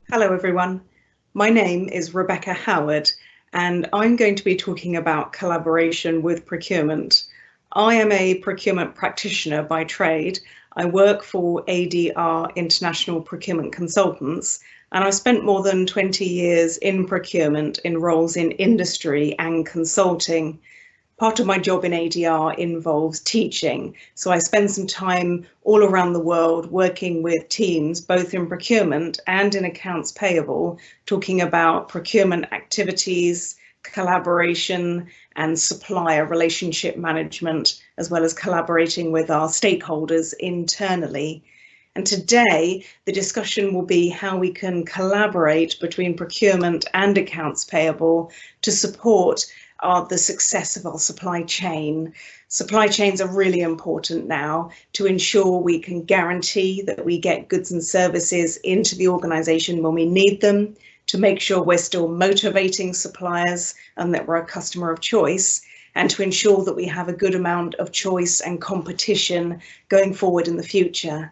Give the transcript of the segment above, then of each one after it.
Hello everyone, my name is Rebecca Howard and I'm going to be talking about collaboration with procurement. I am a procurement practitioner by trade. I work for ADR International Procurement Consultants and I've spent more than 20 years in procurement in roles in industry and consulting. Part of my job in ADR involves teaching, so I spend some time all around the world working with teams, both in procurement and in accounts payable, talking about procurement activities, collaboration and supplier relationship management, as well as collaborating with our stakeholders internally. And today, the discussion will be how we can collaborate between procurement and accounts payable to support the success of our supply chain. Supply chains are really important now to ensure we can guarantee that we get goods and services into the organisation when we need them, to make sure we're still motivating suppliers and that we're a customer of choice, and to ensure that we have a good amount of choice and competition going forward in the future.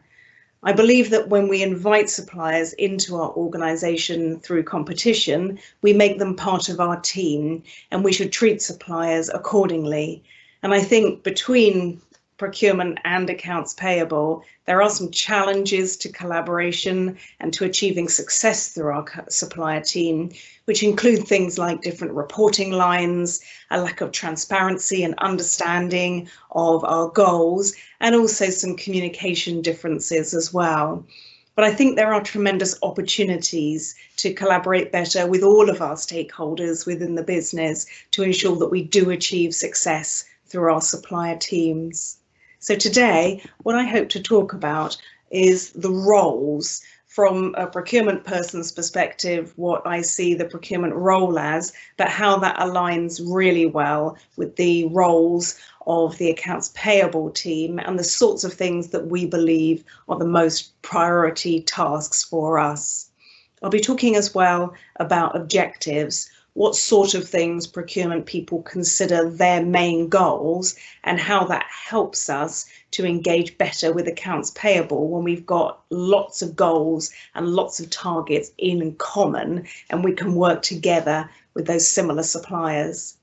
I believe that when we invite suppliers into our organisation through competition, we make them part of our team and we should treat suppliers accordingly. And I think between procurement and accounts payable, there are some challenges to collaboration and to achieving success through our supplier team, which include things like different reporting lines, a lack of transparency and understanding of our goals, and also some communication differences as well. But I think there are tremendous opportunities to collaborate better with all of our stakeholders within the business to ensure that we do achieve success through our supplier teams. So today, what I hope to talk about is the roles from a procurement person's perspective, what I see the procurement role as, but how that aligns really well with the roles of the accounts payable team and the sorts of things that we believe are the most priority tasks for us. I'll be talking as well about objectives, what sort of things procurement people consider their main goals and how that helps us to engage better with accounts payable when we've got lots of goals and lots of targets in common and we can work together with those similar suppliers.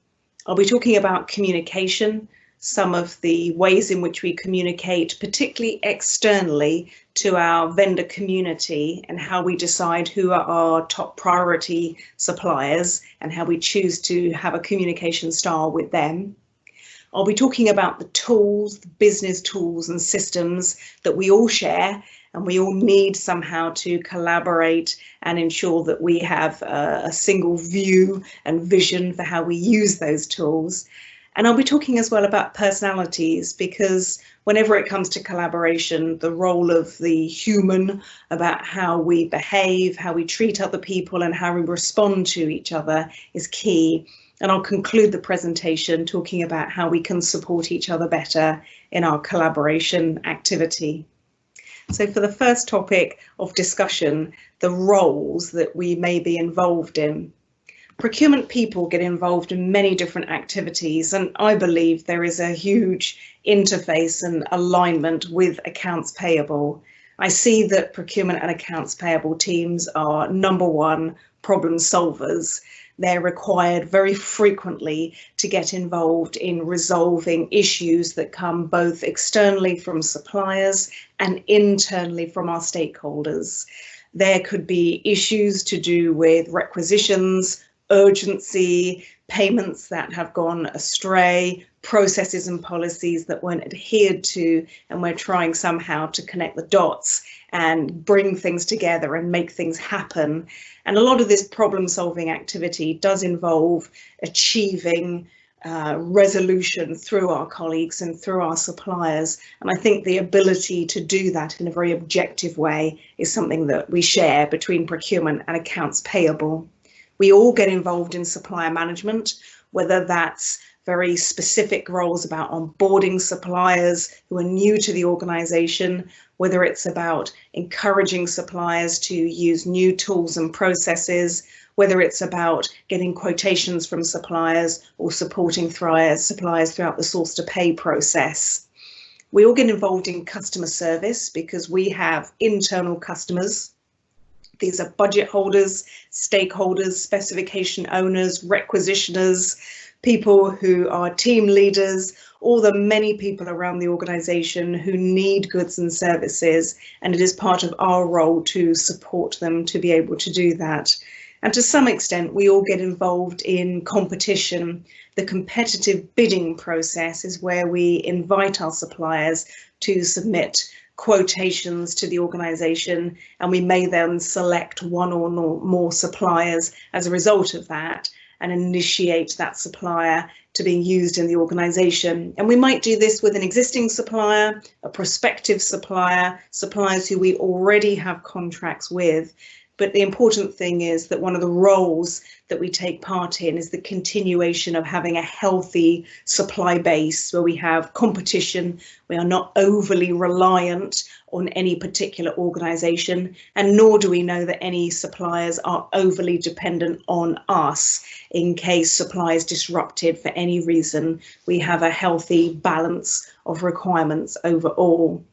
I'll be talking about communication, some of the ways in which we communicate, particularly externally to our vendor community, and how we decide who are our top priority suppliers and how we choose to have a communication style with them. I'll be talking about the tools, the business tools and systems that we all share and we all need somehow to collaborate and ensure that we have a single view and vision for how we use those tools. And I'll be talking as well about personalities, because whenever it comes to collaboration, the role of the human, about how we behave, how we treat other people and how we respond to each other is key. And I'll conclude the presentation talking about how we can support each other better in our collaboration activity. So for the first topic of discussion, the roles that we may be involved in. Procurement people get involved in many different activities, and I believe there is a huge interface and alignment with accounts payable. I see that procurement and accounts payable teams are number one problem solvers. They're required very frequently to get involved in resolving issues that come both externally from suppliers and internally from our stakeholders. There could be issues to do with requisitions, urgency, payments that have gone astray, processes and policies that weren't adhered to, and we're trying somehow to connect the dots and bring things together and make things happen. And a lot of this problem-solving activity does involve achieving resolution through our colleagues and through our suppliers. And I think the ability to do that in a very objective way is something that we share between procurement and accounts payable. We all get involved in supplier management, whether that's very specific roles about onboarding suppliers who are new to the organisation, whether it's about encouraging suppliers to use new tools and processes, whether it's about getting quotations from suppliers or supporting suppliers throughout the source to pay process. We all get involved in customer service because we have internal customers. These are budget holders, stakeholders, specification owners, requisitioners, people who are team leaders, all the many people around the organisation who need goods and services, and it is part of our role to support them to be able to do that. And to some extent, we all get involved in competition. The competitive bidding process is where we invite our suppliers to submit quotations to the organisation, and we may then select one or more suppliers as a result of that and initiate that supplier to being used in the organisation. And we might do this with an existing supplier, a prospective supplier, suppliers who we already have contracts with. But the important thing is that one of the roles that we take part in is the continuation of having a healthy supply base where we have competition. We are not overly reliant on any particular organisation, and nor do we know that any suppliers are overly dependent on us in case supply is disrupted for any reason. We have a healthy balance of requirements overall.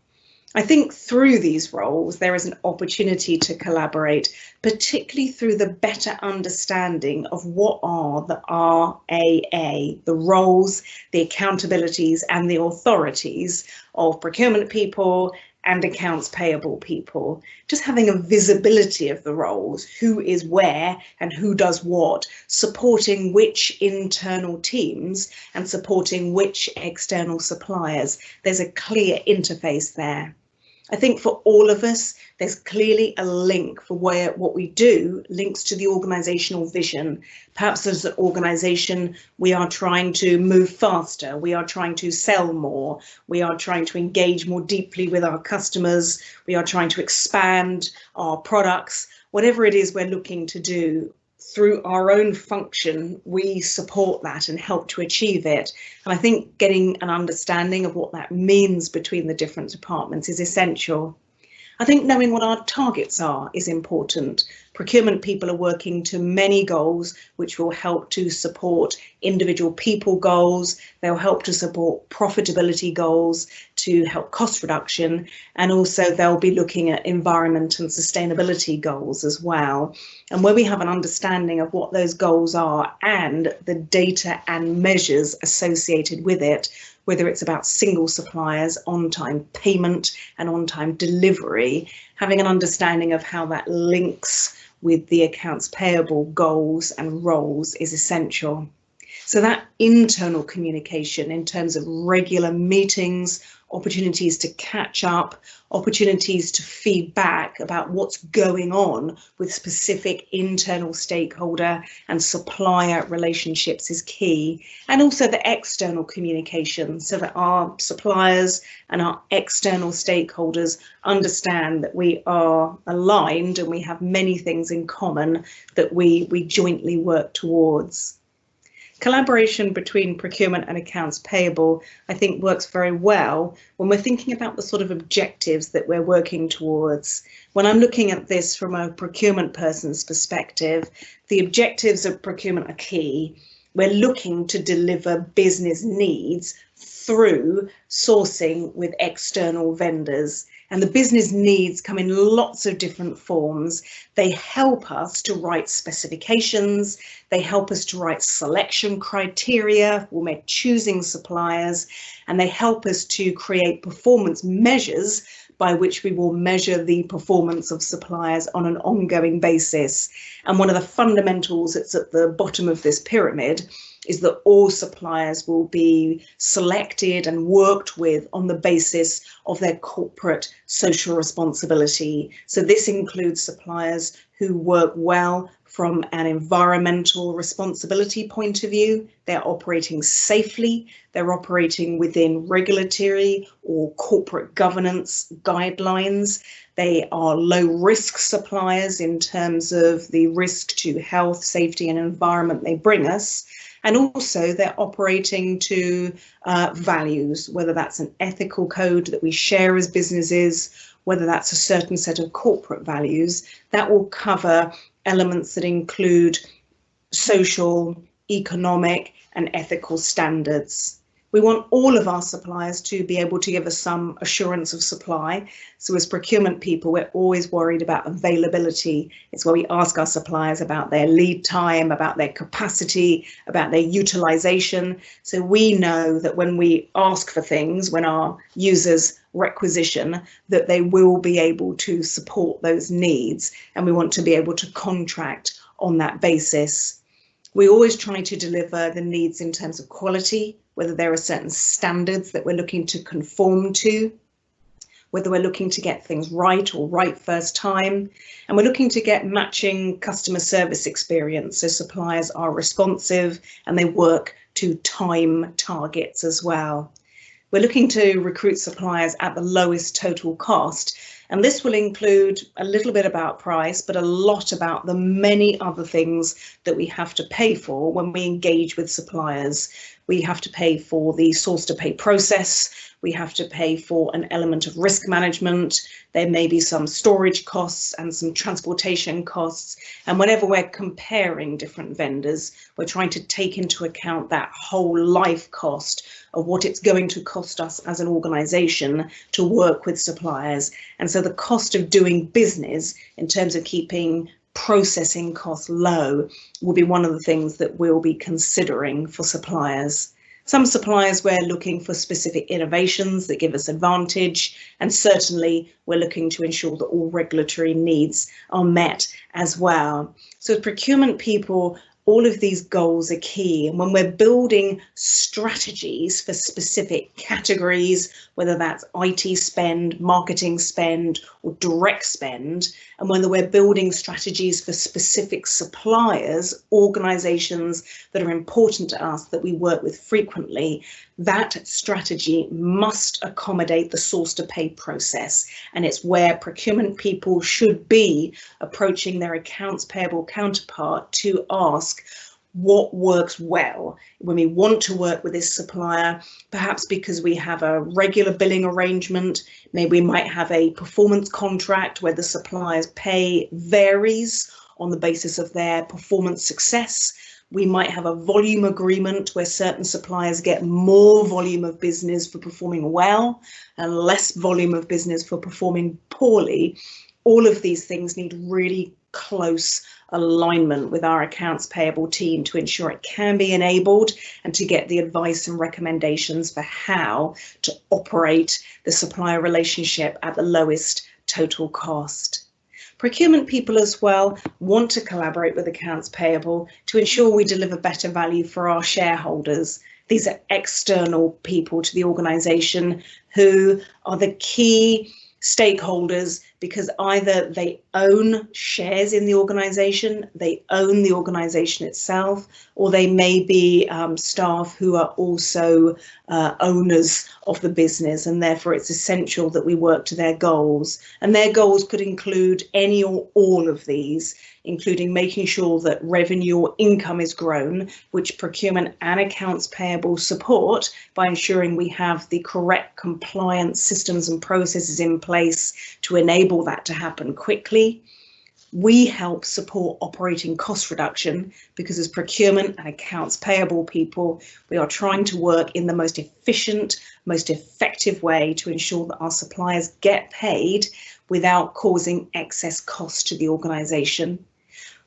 I think through these roles, there is an opportunity to collaborate, particularly through the better understanding of what are the RAA, the roles, the accountabilities and the authorities of procurement people and accounts payable people. Just having a visibility of the roles, who is where and who does what, supporting which internal teams and supporting which external suppliers. There's a clear interface there. I think for all of us, there's clearly a link for where what we do links to the organisational vision. Perhaps as an organisation, we are trying to move faster, we are trying to sell more, we are trying to engage more deeply with our customers, we are trying to expand our products, whatever it is we're looking to do. Through our own function, we support that and help to achieve it. And I think getting an understanding of what that means between the different departments is essential. I think knowing what our targets are is important. Procurement people are working to many goals, which will help to support individual people goals. They'll help to support profitability goals, to help cost reduction, and also they'll be looking at environment and sustainability goals as well. And where we have an understanding of what those goals are and the data and measures associated with it, whether it's about single suppliers, on-time payment and on-time delivery, having an understanding of how that links with the accounts payable goals and roles is essential. So that internal communication in terms of regular meetings, opportunities to catch up, opportunities to feed back about what's going on with specific internal stakeholder and supplier relationships is key. And also the external communication so that our suppliers and our external stakeholders understand that we are aligned and we have many things in common that we jointly work towards. Collaboration between procurement and accounts payable, I think, works very well when we're thinking about the sort of objectives that we're working towards. When I'm looking at this from a procurement person's perspective, the objectives of procurement are key. We're looking to deliver business needs through sourcing with external vendors. And the business needs come in lots of different forms. They help us to write specifications. They help us to write selection criteria when we're choosing suppliers. And they help us to create performance measures by which we will measure the performance of suppliers on an ongoing basis. And one of the fundamentals that's at the bottom of this pyramid is that all suppliers will be selected and worked with on the basis of their corporate social responsibility. So this includes suppliers who work well from an environmental responsibility point of view. They're operating safely, they're operating within regulatory or corporate governance guidelines. They are low risk suppliers in terms of the risk to health, safety and environment they bring us. And also they're operating to values, whether that's an ethical code that we share as businesses, whether that's a certain set of corporate values, that will cover elements that include social, economic and ethical standards. We want all of our suppliers to be able to give us some assurance of supply. So as procurement people, we're always worried about availability. It's where we ask our suppliers about their lead time, about their capacity, about their utilization. So we know that when we ask for things, when our users requisition, that they will be able to support those needs, and we want to be able to contract on that basis. We always try to deliver the needs in terms of quality, whether there are certain standards that we're looking to conform to, whether we're looking to get things right or right first time, and we're looking to get matching customer service experience, so suppliers are responsive and they work to time targets as well. We're looking to recruit suppliers at the lowest total cost, and this will include a little bit about price, but a lot about the many other things that we have to pay for when we engage with suppliers. We have to pay for the source to pay process. We have to pay for an element of risk management. There may be some storage costs and some transportation costs. And whenever we're comparing different vendors, we're trying to take into account that whole life cost of what it's going to cost us as an organisation to work with suppliers. And so the cost of doing business in terms of keeping processing costs low will be one of the things that we'll be considering for suppliers. Some suppliers, we're looking for specific innovations that give us advantage, and certainly we're looking to ensure that all regulatory needs are met as well. So as procurement people, all of these goals are key, and when we're building strategies for specific categories, whether that's IT spend, marketing spend, or direct spend, and whether we're building strategies for specific suppliers, organisations that are important to us that we work with frequently, that strategy must accommodate the source to pay process, and it's where procurement people should be approaching their accounts payable counterpart to ask what works well when we want to work with this supplier, perhaps because we have a regular billing arrangement. Maybe we might have a performance contract where the supplier's pay varies on the basis of their performance success. We might have a volume agreement where certain suppliers get more volume of business for performing well and less volume of business for performing poorly. All of these things need really close alignment with our accounts payable team to ensure it can be enabled and to get the advice and recommendations for how to operate the supplier relationship at the lowest total cost. Procurement people as well want to collaborate with accounts payable to ensure we deliver better value for our shareholders. These are external people to the organisation who are the key stakeholders because either they own shares in the organisation, they own the organisation itself, or they may be staff who are also owners of the business, and therefore it's essential that we work to their goals. And their goals could include any or all of these, including making sure that revenue or income is grown, which procurement and accounts payable support by ensuring we have the correct compliance systems and processes in place to enable that to happen quickly. We help support operating cost reduction because as procurement and accounts payable people, we are trying to work in the most efficient, most effective way to ensure that our suppliers get paid without causing excess cost to the organisation.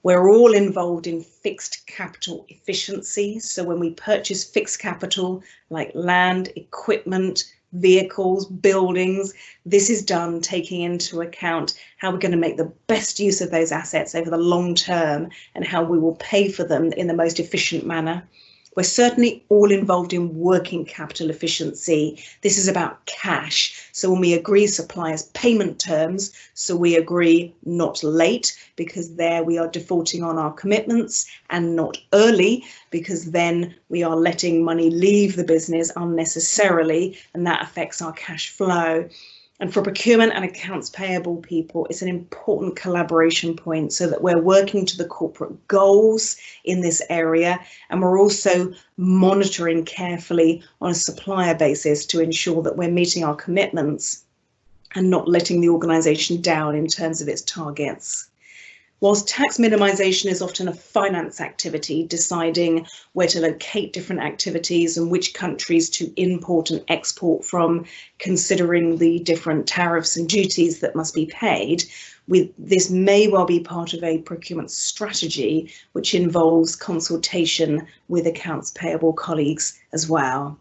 We're all involved in fixed capital efficiency. So when we purchase fixed capital like land, equipment, vehicles, buildings, this is done taking into account how we're going to make the best use of those assets over the long term and how we will pay for them in the most efficient manner. We're certainly all involved in working capital efficiency. This is about cash. So when we agree suppliers' payment terms, so we agree not late because there we are defaulting on our commitments, and not early because then we are letting money leave the business unnecessarily and that affects our cash flow. And for procurement and accounts payable people, it's an important collaboration point so that we're working to the corporate goals in this area, and we're also monitoring carefully on a supplier basis to ensure that we're meeting our commitments and not letting the organisation down in terms of its targets. Whilst tax minimisation is often a finance activity, deciding where to locate different activities and which countries to import and export from, considering the different tariffs and duties that must be paid, this may well be part of a procurement strategy, which involves consultation with accounts payable colleagues as well.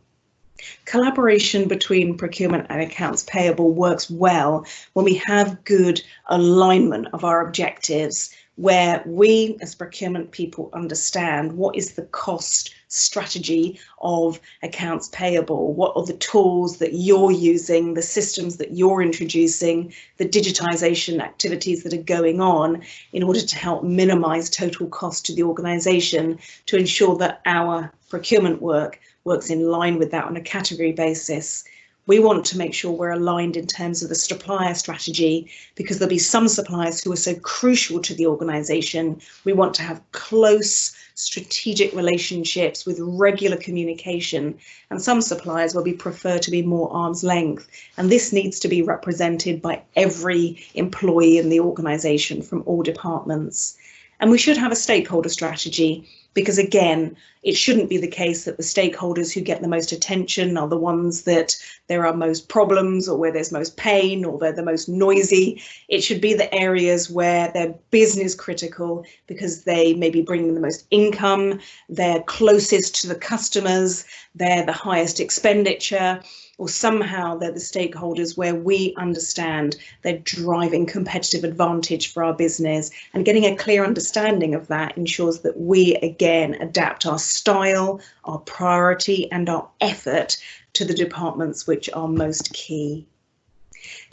Collaboration between procurement and accounts payable works well when we have good alignment of our objectives, where we as procurement people understand what is the cost strategy of accounts payable, what are the tools that you're using, the systems that you're introducing, the digitization activities that are going on in order to help minimize total cost to the organization, to ensure that our procurement works in line with that on a category basis. We want to make sure we're aligned in terms of the supplier strategy, because there'll be some suppliers who are so crucial to the organisation. We want to have close strategic relationships with regular communication, and some suppliers will be prefer to be more arm's length, and this needs to be represented by every employee in the organisation from all departments. And we should have a stakeholder strategy, because again, it shouldn't be the case that the stakeholders who get the most attention are the ones that there are most problems, or where there's most pain, or they're the most noisy. It should be the areas where they're business critical, because they may be bringing the most income, they're closest to the customers, they're the highest expenditure, or somehow they're the stakeholders where we understand they're driving competitive advantage for our business, and getting a clear understanding of that ensures that we again adapt our style, our priority and our effort to the departments which are most key.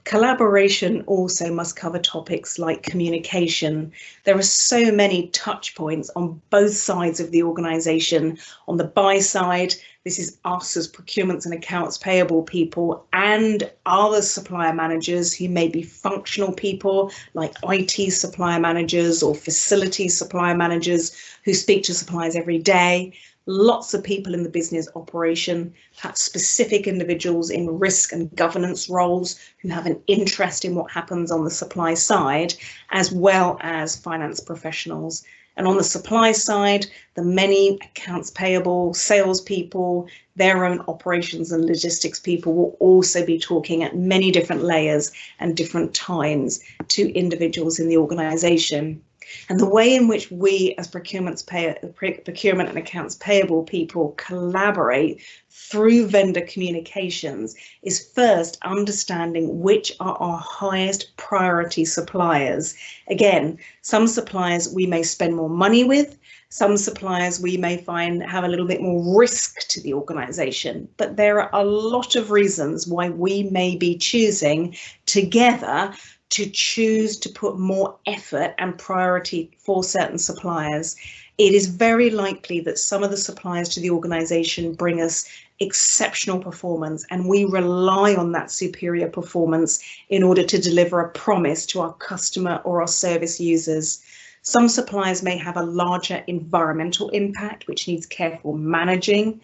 Collaboration also must cover topics like communication. There are so many touch points on both sides of the organisation. On the buy side, this is us as procurements and accounts payable people, and other supplier managers who may be functional people like IT supplier managers or facility supplier managers who speak to suppliers every day. Lots of people in the business operation, perhaps specific individuals in risk and governance roles who have an interest in what happens on the supply side, as well as finance professionals. And on the supply side, the many accounts payable, salespeople, their own operations and logistics people will also be talking at many different layers and different times to individuals in the organisation. And the way in which we as procurement and accounts payable people collaborate through vendor communications is first understanding which are our highest priority suppliers. Again, some suppliers we may spend more money with, some suppliers we may find have a little bit more risk to the organisation, but there are a lot of reasons why we may be choosing together to choose to put more effort and priority for certain suppliers. It is very likely that some of the suppliers to the organisation bring us exceptional performance, and we rely on that superior performance in order to deliver a promise to our customer or our service users. Some suppliers may have a larger environmental impact, which needs careful managing.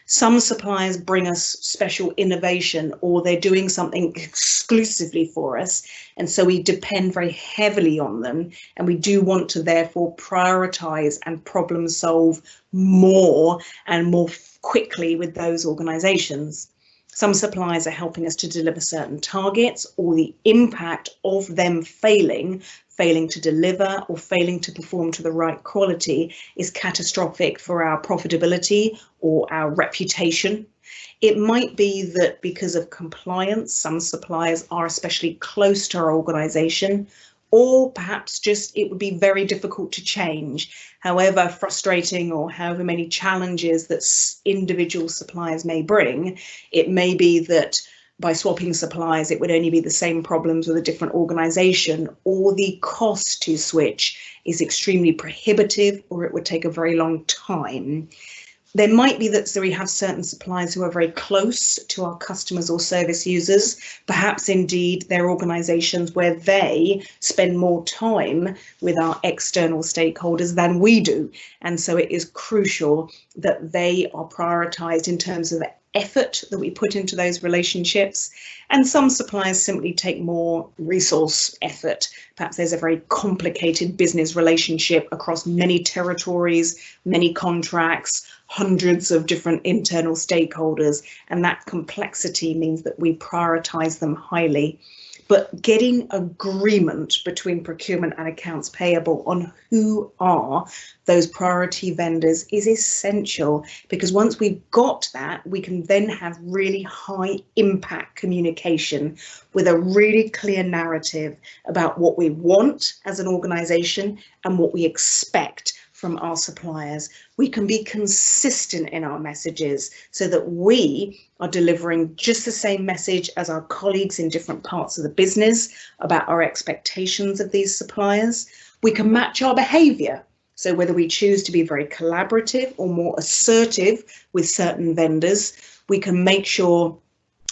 Some suppliers bring us special innovation, or they're doing something exclusively for us, and so we depend very heavily on them, and we do want to therefore prioritise and problem solve more and more quickly with those organisations. Some suppliers are helping us to deliver certain targets, or the impact of them failing to deliver or failing to perform to the right quality is catastrophic for our profitability or our reputation. It might be that because of compliance, some suppliers are especially close to our organisation, or perhaps just it would be very difficult to change. However frustrating or however many challenges that individual suppliers may bring, it may be that by swapping suppliers, it would only be the same problems with a different organisation, or the cost to switch is extremely prohibitive, or it would take a very long time. There might be that we have certain suppliers who are very close to our customers or service users. Perhaps indeed they're organisations where they spend more time with our external stakeholders than we do. And so it is crucial that they are prioritised in terms of effort that we put into those relationships. And some suppliers simply take more resource effort. Perhaps there's a very complicated business relationship across many territories, many contracts, hundreds of different internal stakeholders, and that complexity means that we prioritize them highly. But getting agreement between procurement and accounts payable on who are those priority vendors is essential, because once we've got that, we can then have really high impact communication with a really clear narrative about what we want as an organisation and what we expect from our suppliers. We can be consistent in our messages so that we are delivering just the same message as our colleagues in different parts of the business about our expectations of these suppliers. We can match our behaviour. So whether we choose to be very collaborative or more assertive with certain vendors, we can make sure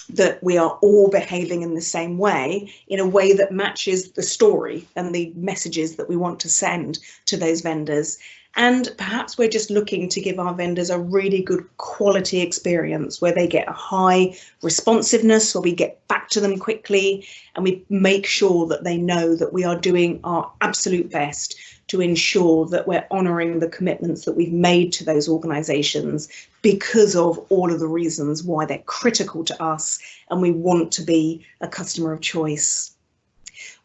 that we are all behaving in the same way, in a way that matches the story and the messages that we want to send to those vendors. And perhaps we're just looking to give our vendors a really good quality experience where they get a high responsiveness, where we get back to them quickly, and we make sure that they know that we are doing our absolute best to ensure that we're honouring the commitments that we've made to those organisations because of all of the reasons why they're critical to us and we want to be a customer of choice.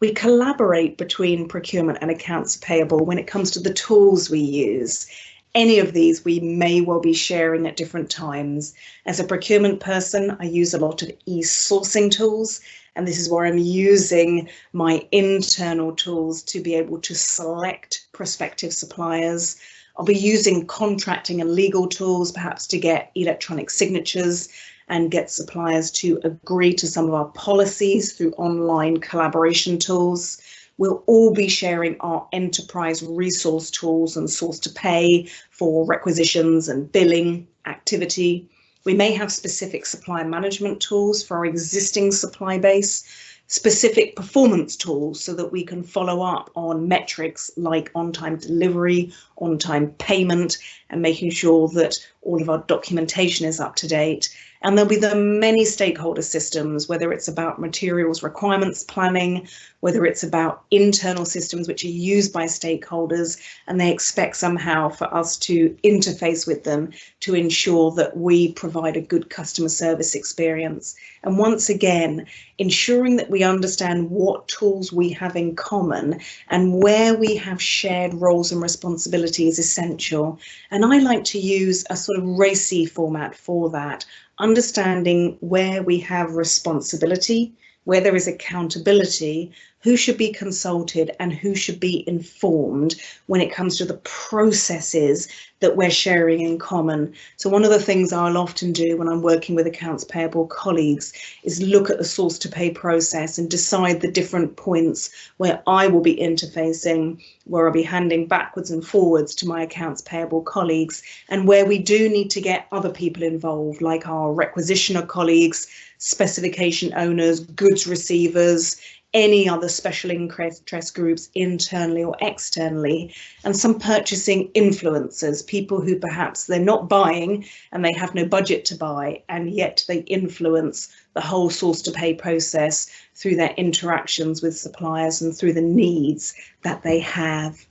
We collaborate between procurement and accounts payable when it comes to the tools we use. Any of these we may well be sharing at different times. As a procurement person, I use a lot of e-sourcing tools, and this is where I'm using my internal tools to be able to select prospective suppliers. I'll be using contracting and legal tools, perhaps to get electronic signatures and get suppliers to agree to some of our policies through online collaboration tools. We'll all be sharing our enterprise resource tools and source to pay for requisitions and billing activity. We may have specific supply management tools for our existing supply base, specific performance tools so that we can follow up on metrics like on-time delivery, on-time payment, and making sure that all of our documentation is up to date. And there'll be the many stakeholder systems, whether it's about materials requirements planning, whether it's about internal systems which are used by stakeholders, and they expect somehow for us to interface with them to ensure that we provide a good customer service experience. And once again, ensuring that we understand what tools we have in common and where we have shared roles and responsibilities is essential. And I like to use a sort of racy format for that, understanding where we have responsibility, where there is accountability, who should be consulted and who should be informed when it comes to the processes that we're sharing in common. So one of the things I'll often do when I'm working with accounts payable colleagues is look at the source to pay process and decide the different points where I will be interfacing, where I'll be handing backwards and forwards to my accounts payable colleagues, and where we do need to get other people involved, like our requisitioner colleagues, specification owners, goods receivers, any other special interest groups internally or externally, and some purchasing influencers, people who perhaps they're not buying and they have no budget to buy, and yet they influence the whole source to pay process through their interactions with suppliers and through the needs that they have.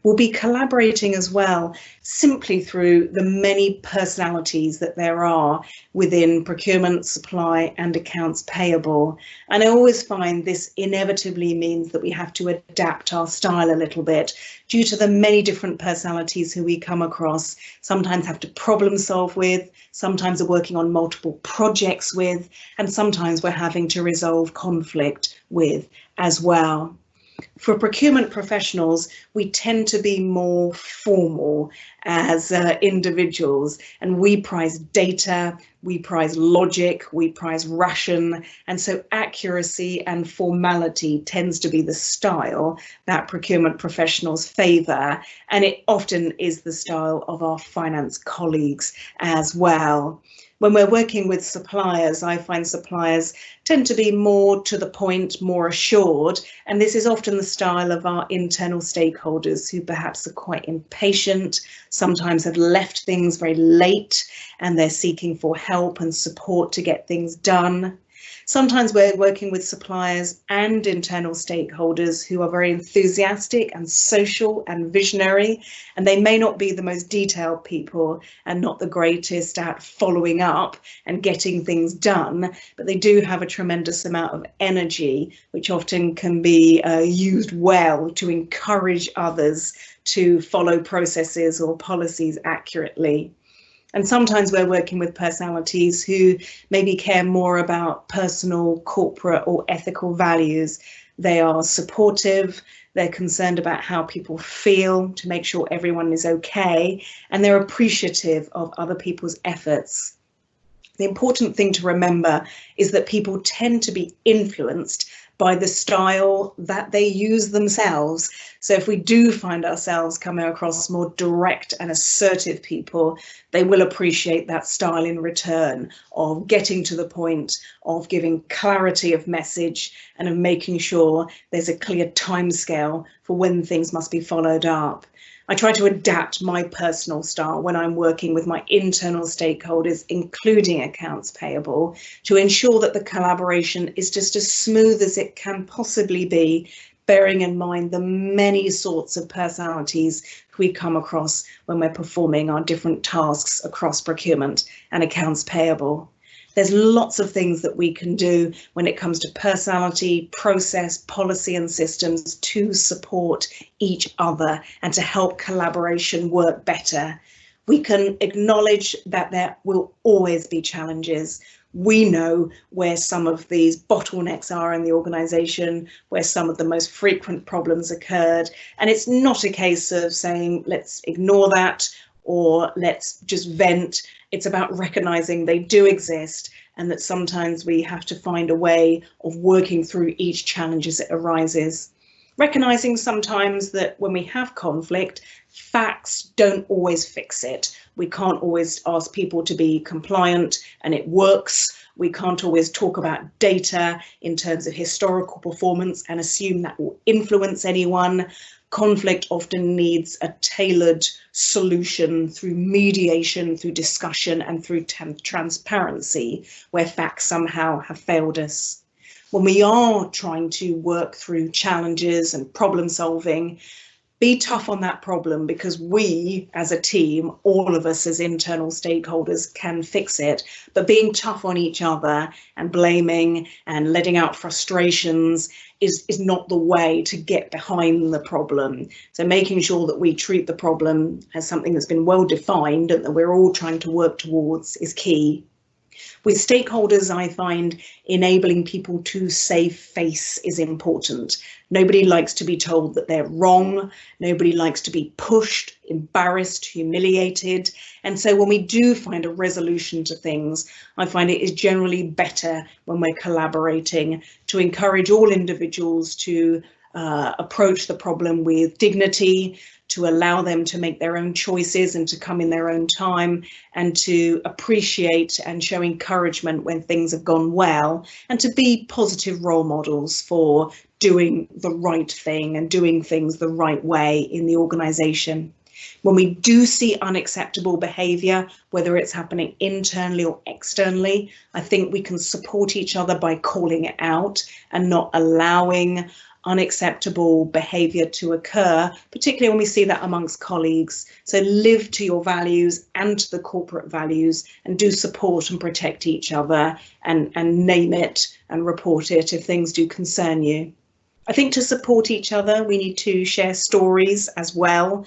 We'll be collaborating as well, simply through the many personalities that there are within procurement, supply and accounts payable. And I always find this inevitably means that we have to adapt our style a little bit due to the many different personalities who we come across, sometimes have to problem solve with, sometimes are working on multiple projects with, and sometimes we're having to resolve conflict with as well. For procurement professionals, we tend to be more formal as individuals, and we prize data, we prize logic, we prize ration, and so accuracy and formality tends to be the style that procurement professionals favour, and it often is the style of our finance colleagues as well. When we're working with suppliers, I find suppliers tend to be more to the point, more assured, and this is often the style of our internal stakeholders who perhaps are quite impatient, sometimes have left things very late, and they're seeking for help and support to get things done. Sometimes we're working with suppliers and internal stakeholders who are very enthusiastic and social and visionary, and they may not be the most detailed people and not the greatest at following up and getting things done, but they do have a tremendous amount of energy, which often can be used well to encourage others to follow processes or policies accurately. And sometimes we're working with personalities who maybe care more about personal, corporate or ethical values. They are supportive, they're concerned about how people feel to make sure everyone is okay, and they're appreciative of other people's efforts. The important thing to remember is that people tend to be influenced by the style that they use themselves. So if we do find ourselves coming across more direct and assertive people, they will appreciate that style in return of getting to the point, of giving clarity of message, and of making sure there's a clear timescale for when things must be followed up. I try to adapt my personal style when I'm working with my internal stakeholders, including accounts payable, to ensure that the collaboration is just as smooth as it can possibly be, bearing in mind the many sorts of personalities we come across when we're performing our different tasks across procurement and accounts payable. There's lots of things that we can do when it comes to personality, process, policy and systems to support each other and to help collaboration work better. We can acknowledge that there will always be challenges. We know where some of these bottlenecks are in the organisation, where some of the most frequent problems occurred. And it's not a case of saying, let's ignore that or let's just vent. It's about recognising they do exist and that sometimes we have to find a way of working through each challenge as it arises. Recognising sometimes that when we have conflict, facts don't always fix it. We can't always ask people to be compliant and it works. We can't always talk about data in terms of historical performance and assume that will influence anyone. Conflict often needs a tailored solution through mediation, through discussion and through transparency, where facts somehow have failed us. When we are trying to work through challenges and problem solving, be tough on that problem, because we as a team, all of us as internal stakeholders, can fix it. But being tough on each other and blaming and letting out frustrations is not the way to get behind the problem. So making sure that we treat the problem as something that's been well defined and that we're all trying to work towards is key. With stakeholders, I find enabling people to save face is important. Nobody likes to be told that they're wrong. Nobody likes to be pushed, embarrassed, humiliated. And so when we do find a resolution to things, I find it is generally better when we're collaborating to encourage all individuals to approach the problem with dignity, to allow them to make their own choices and to come in their own time, and to appreciate and show encouragement when things have gone well, and to be positive role models for doing the right thing and doing things the right way in the organisation. When we do see unacceptable behaviour, whether it's happening internally or externally, I think we can support each other by calling it out and not allowing unacceptable behaviour to occur, particularly when we see that amongst colleagues. So live to your values and to the corporate values, and do support and protect each other, and name it and report it if things do concern you. I think to support each other, we need to share stories as well.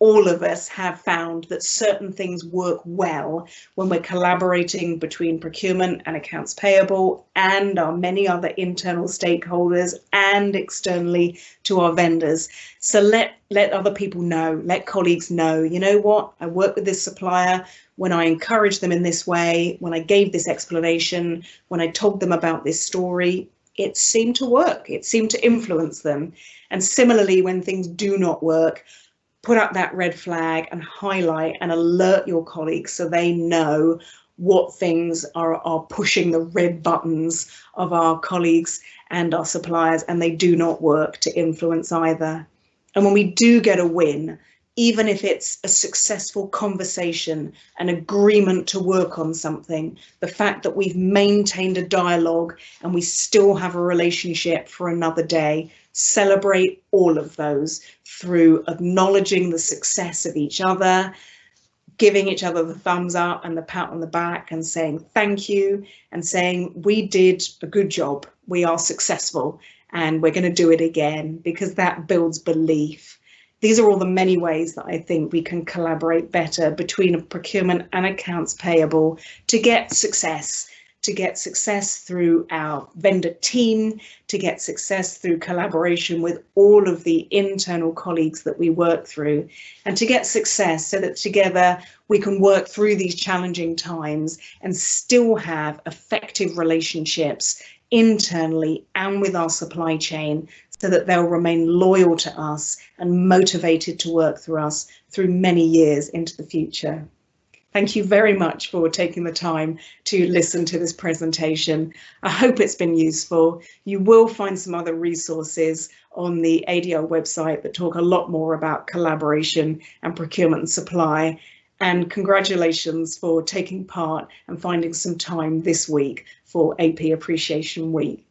All of us have found that certain things work well when we're collaborating between procurement and accounts payable and our many other internal stakeholders and externally to our vendors. So let other people know, let colleagues know, you know what, I work with this supplier. When I encouraged them in this way, when I gave this explanation, when I told them about this story, it seemed to work, it seemed to influence them. And similarly, when things do not work, put up that red flag and highlight and alert your colleagues so they know what things are pushing the red buttons of our colleagues and our suppliers, and they do not work to influence either. And when we do get a win, even if it's a successful conversation, an agreement to work on something, the fact that we've maintained a dialogue and we still have a relationship for another day, celebrate all of those through acknowledging the success of each other, giving each other the thumbs up and the pat on the back and saying thank you and saying we did a good job, we are successful and we're going to do it again, because that builds belief. These are all the many ways that I think we can collaborate better between procurement and accounts payable to get success through our vendor team, to get success through collaboration with all of the internal colleagues that we work through, and to get success so that together we can work through these challenging times and still have effective relationships internally and with our supply chain, so that they'll remain loyal to us and motivated to work through us through many years into the future. Thank you very much for taking the time to listen to this presentation. I hope it's been useful. You will find some other resources on the ADL website that talk a lot more about collaboration and procurement and supply. And congratulations for taking part and finding some time this week for AP Appreciation Week.